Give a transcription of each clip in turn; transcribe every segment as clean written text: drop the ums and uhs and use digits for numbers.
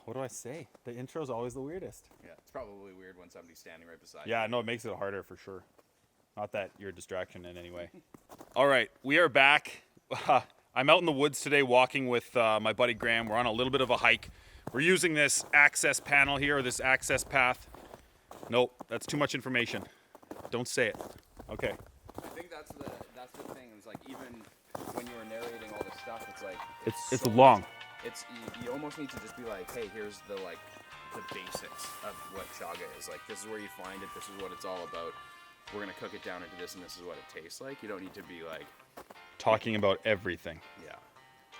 what do I say? The intro's always the weirdest. Yeah, it's probably weird when somebody's standing right beside you. Yeah, no, it makes it harder for sure. Not that you're a distraction in any way. All right, we are back. I'm out in the woods today walking with my buddy Graeme. We're on a little bit of a hike. We're using this access panel here, this access path. Nope, that's too much information. Don't say it. Okay. I think that's the thing. It's like even when you were narrating all this stuff, it's like It's so long. It's you almost need to just be like, hey, here's the basics of what chaga is. Like, this is where you find it. This is what it's all about. We're gonna cook it down into this, and this is what it tastes like. You don't need to be like Talking about everything. yeah.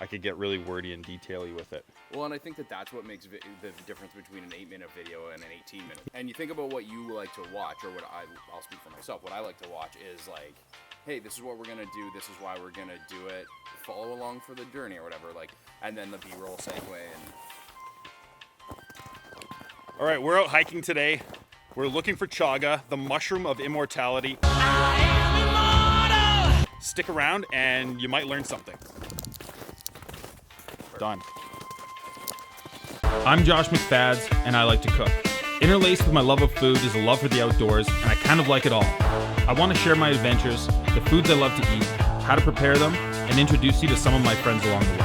I could get really wordy and detaily with it. Well, and I think that's what makes the difference between an 8-minute video and an 18-minute. And you think about what you like to watch, or what I'll speak for myself. What I like to watch is like, hey, this is what we're gonna do. This is why we're gonna do it. Follow along for the journey or whatever. Like, and then the B-roll segue and. All right, we're out hiking today. We're looking for chaga, the mushroom of immortality. Stick around and you might learn something. Done. I'm Josh McFadds and I like to cook. Interlaced with my love of food is a love for the outdoors, and I kind of like it all. I want to share my adventures, the foods I love to eat, how to prepare them, and introduce you to some of my friends along the way.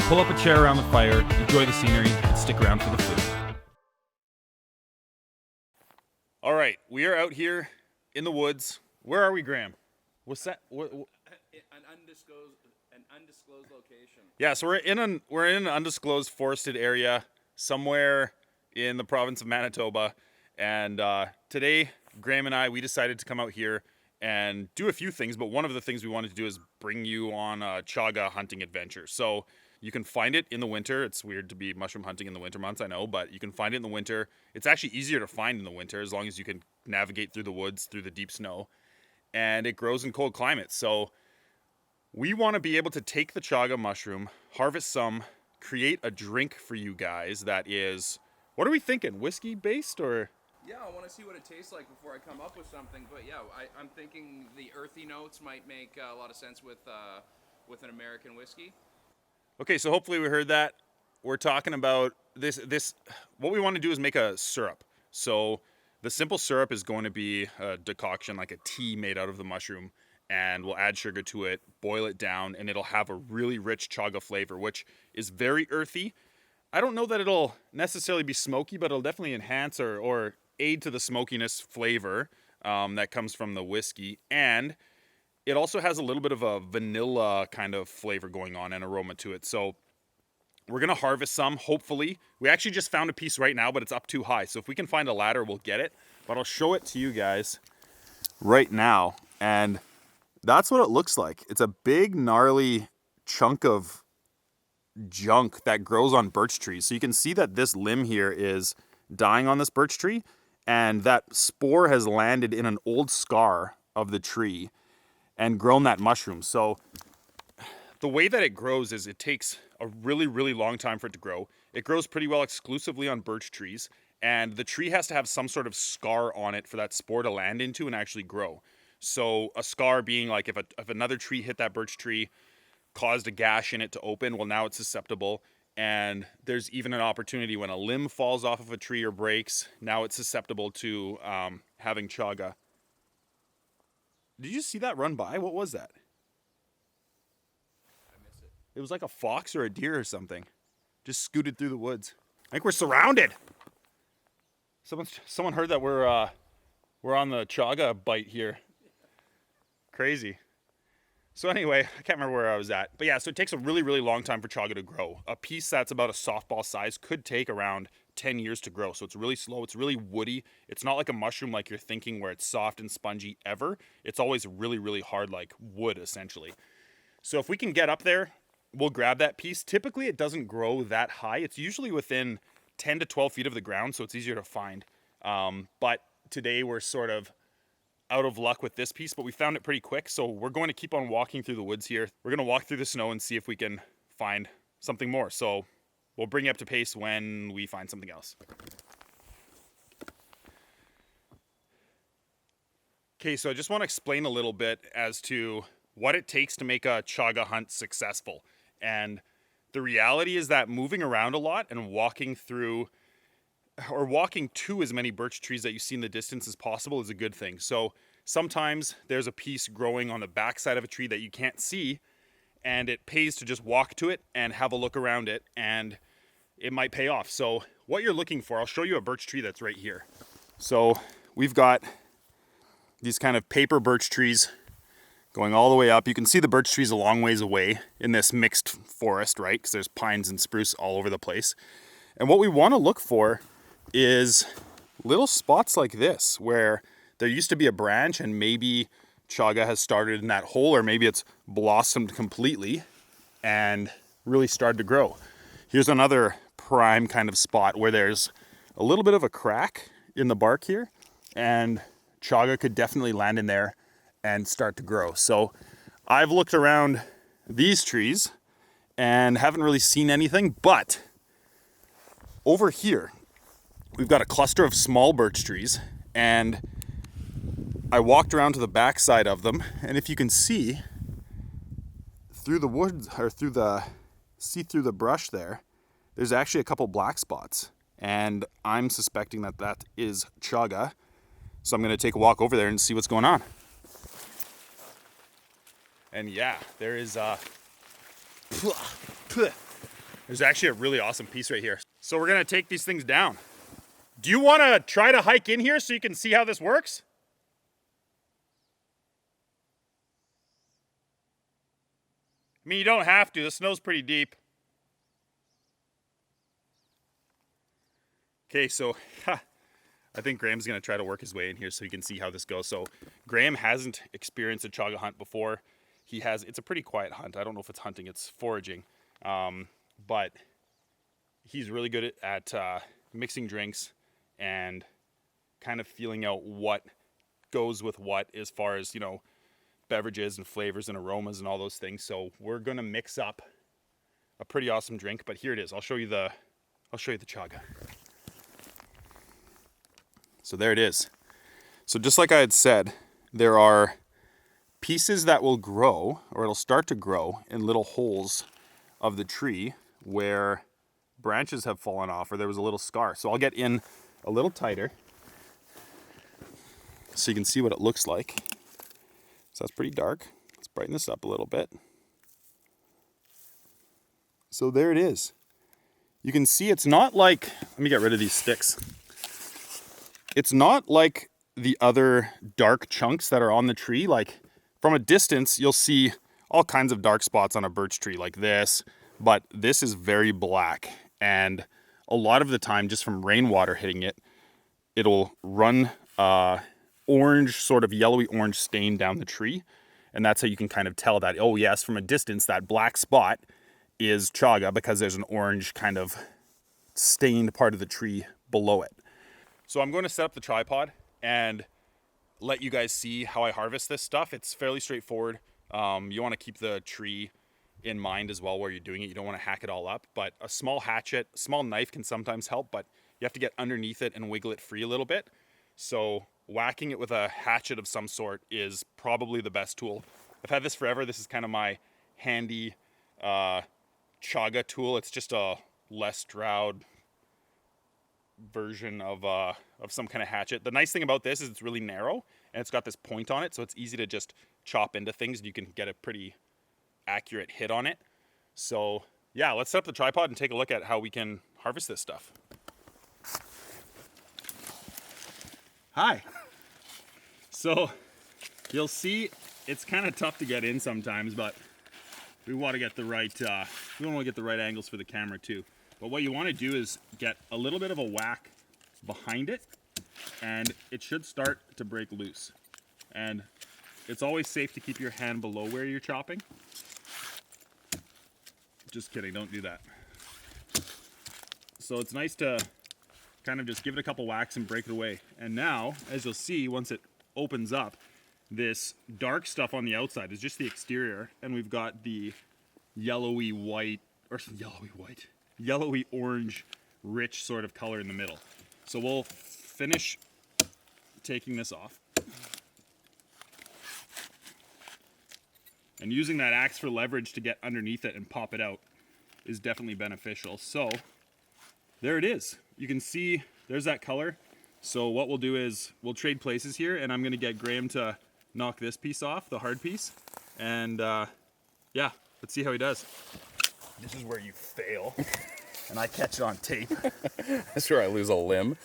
Pull up a chair around the fire, enjoy the scenery, and stick around for the food. All right, we are out here in the woods. Where are we, Graeme? What's that? An undisclosed location. Yeah, so we're in an undisclosed forested area somewhere in the province of Manitoba, and today Graeme and we decided to come out here and do a few things, but one of the things we wanted to do is bring you on a chaga hunting adventure. So you can find it in the winter. It's weird to be mushroom hunting in the winter months, I know, but you can find it in the winter. It's actually easier to find in the winter as long as you can navigate through the woods, through the deep snow, and it grows in cold climates. So we want to be able to take the chaga mushroom, harvest some, create a drink for you guys that is, what are we thinking? Whiskey based or? Yeah, I want to see what it tastes like before I come up with something. But yeah, I'm thinking the earthy notes might make a lot of sense with an American whiskey. Okay, so hopefully we heard that. We're talking about this. What we want to do is make a syrup. So the simple syrup is going to be a decoction, like a tea made out of the mushroom, and we'll add sugar to it, boil it down, and it'll have a really rich chaga flavor, which is very earthy. I don't know that it'll necessarily be smoky, but it'll definitely enhance or aid to the smokiness flavor that comes from the whiskey. And it also has a little bit of a vanilla kind of flavor going on and aroma to it. So we're going to harvest some, hopefully. We actually just found a piece right now, but it's up too high. So if we can find a ladder, we'll get it. But I'll show it to you guys right now. And that's what it looks like. It's a big, gnarly chunk of junk that grows on birch trees. So you can see that this limb here is dying on this birch tree, and that spore has landed in an old scar of the tree and grown that mushroom. So the way that it grows is it takes a really, really long time for it to grow. It grows pretty well exclusively on birch trees, and the tree has to have some sort of scar on it for that spore to land into and actually grow. So a scar being like if another tree hit that birch tree, caused a gash in it to open, well, now it's susceptible. And there's even an opportunity when a limb falls off of a tree or breaks, now it's susceptible to having chaga. Did you see that run by? What was that? I miss it. It was like a fox or a deer or something. Just scooted through the woods. I think we're surrounded. Someone heard that we're on the chaga bite here. Crazy. So anyway, I can't remember where I was at. But yeah, so it takes a really, really long time for chaga to grow. A piece that's about a softball size could take around 10 years to grow. So it's really slow. It's really woody. It's not like a mushroom like you're thinking where it's soft and spongy ever. It's always really, really hard like wood essentially. So if we can get up there, we'll grab that piece. Typically it doesn't grow that high. It's usually within 10 to 12 feet of the ground, so it's easier to find. But today we're sort of out of luck with this piece, but we found it pretty quick. So we're going to keep on walking through the woods here. We're going to walk through the snow and see if we can find something more. So we'll bring you up to pace when we find something else. Okay, so I just want to explain a little bit as to what it takes to make a chaga hunt successful. And The reality is that moving around a lot and walking through or walking to as many birch trees that you see in the distance as possible is a good thing. So sometimes there's a piece growing on the backside of a tree that you can't see, and it pays to just walk to it and have a look around it, and it might pay off. So what you're looking for, I'll show you a birch tree that's right here. So we've got these kind of paper birch trees going all the way up. You can see the birch trees a long ways away in this mixed forest, right? Because there's pines and spruce all over the place. And what we want to look for is little spots like this where there used to be a branch and maybe chaga has started in that hole, or maybe it's blossomed completely and really started to grow. Here's another prime kind of spot where there's a little bit of a crack in the bark here, and chaga could definitely land in there and start to grow. So I've looked around these trees and haven't really seen anything, but over here we've got a cluster of small birch trees, and I walked around to the back side of them, and if you can see through the woods, or through the brush there's actually a couple black spots, and I'm suspecting that that is chaga. So I'm going to take a walk over there and see what's going on. And yeah, there's actually a really awesome piece right here. So we're going to take these things down. Do you want to try to hike in here so you can see how this works? I mean, you don't have to. The snow's pretty deep. Okay, so I think Graeme's going to try to work his way in here so you can see how this goes. So Graeme hasn't experienced a chaga hunt before. It's a pretty quiet hunt. I don't know if it's hunting, it's foraging. But he's really good at mixing drinks and kind of feeling out what goes with what as far as, beverages and flavors and aromas and all those things. So we're going to mix up a pretty awesome drink, but here it is. I'll show you the chaga. So there it is. So just like I had said, there are pieces that will grow, or it'll start to grow in little holes of the tree where branches have fallen off or there was a little scar. So I'll get in a little tighter so you can see what it looks like. So that's pretty dark. Let's brighten this up a little bit. So there it is. You can see it's not like, let me get rid of these sticks. It's not like the other dark chunks that are on the tree. Like from a distance, you'll see all kinds of dark spots on a birch tree like this, but this is very black. And a lot of the time, just from rainwater hitting it, it'll run orange, sort of yellowy orange stain down the tree. And that's how you can kind of tell that, oh yes, from a distance, that black spot is chaga because there's an orange kind of stained part of the tree below it. So I'm going to set up the tripod and let you guys see how I harvest this stuff. It's fairly straightforward. You want to keep the tree in mind as well where you're doing it. You don't want to hack it all up, but a small hatchet, small knife can sometimes help, but you have to get underneath it and wiggle it free a little bit. So whacking it with a hatchet of some sort is probably the best tool. I've had this forever. This is kind of my handy chaga tool. It's just a less stroud version of some kind of hatchet. The nice thing about this is it's really narrow and it's got this point on it, so it's easy to just chop into things and you can get a pretty accurate hit on it. So yeah, let's set up the tripod and take a look at how we can harvest this stuff. Hi. So you'll see it's kind of tough to get in sometimes, but we want to get the right angles for the camera too. But what you want to do is get a little bit of a whack behind it and it should start to break loose. And it's always safe to keep your hand below where you're chopping. Just kidding, don't do that. So it's nice to kind of just give it a couple whacks and break it away. And now, as you'll see, once it opens up, this dark stuff on the outside is just the exterior, and we've got the yellowy orange rich sort of color in the middle. So we'll finish taking this off. And using that axe for leverage to get underneath it and pop it out. is definitely beneficial. So there it is. You can see there's that color. So what we'll do is we'll trade places here, and I'm going to get Graeme to knock this piece off, the hard piece. And yeah, let's see how he does. This is where you fail. And I catch it on tape. That's where I lose a limb.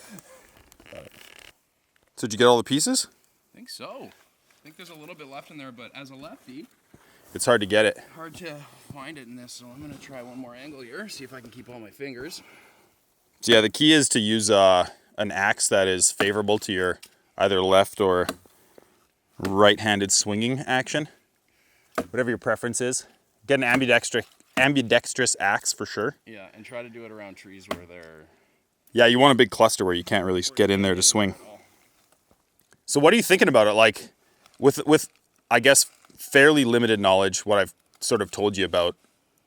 So did you get all the pieces? I think so. I think there's a little bit left in there, but as a lefty, It's hard to get it. hard to find it in this, so I'm gonna try one more angle here, see if I can keep all my fingers. So yeah, the key is to use an axe that is favorable to your either left or right-handed swinging action. Whatever your preference is. Get an ambidextrous axe for sure. Yeah, and try to do it around trees where they're... Yeah, you want a big cluster where you can't really get in there to swing. So what are you thinking about it? Like, with I guess, fairly limited knowledge, what I've sort of told you about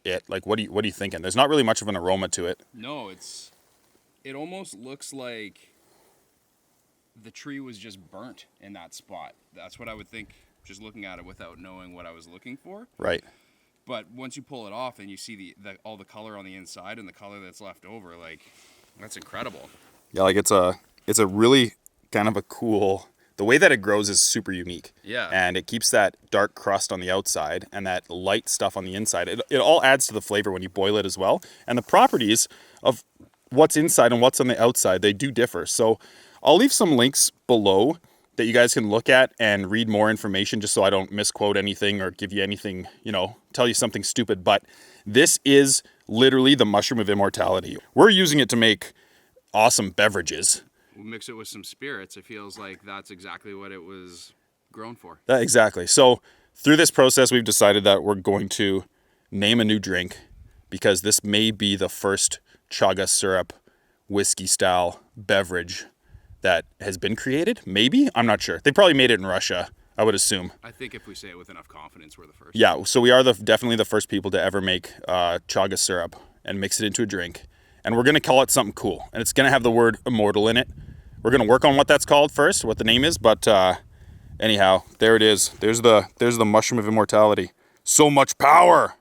it, like, what are you thinking? There's not really much of an aroma to it. No, it almost looks like the tree was just burnt in that spot. That's what I would think, just looking at it without knowing what I was looking for. Right. But once you pull it off and you see all the color on the inside and the color that's left over, like, that's incredible. Yeah, like it's a really kind of a cool, the way that it grows is super unique. Yeah. And it keeps that dark crust on the outside and that light stuff on the inside. It all adds to the flavor when you boil it as well. And the properties of what's inside and what's on the outside, they do differ. So I'll leave some links below that you guys can look at and read more information, just so I don't misquote anything or give you anything, tell you something stupid. But this is literally the mushroom of immortality. We're using it to make awesome beverages. We'll mix it with some spirits. It feels like that's exactly what it was grown for. Exactly. So through this process, we've decided that we're going to name a new drink, because this may be the first Chaga syrup whiskey style beverage that has been created. Maybe, I'm not sure. They probably made it in Russia, I would assume. I think if we say it with enough confidence, we're the first. Yeah, so we are definitely the first people to ever make Chaga syrup and mix it into a drink. And we're going to call it something cool. And it's going to have the word immortal in it. We're going to work on what that's called first, what the name is. But anyhow, there it is. There's the mushroom of immortality. So much power.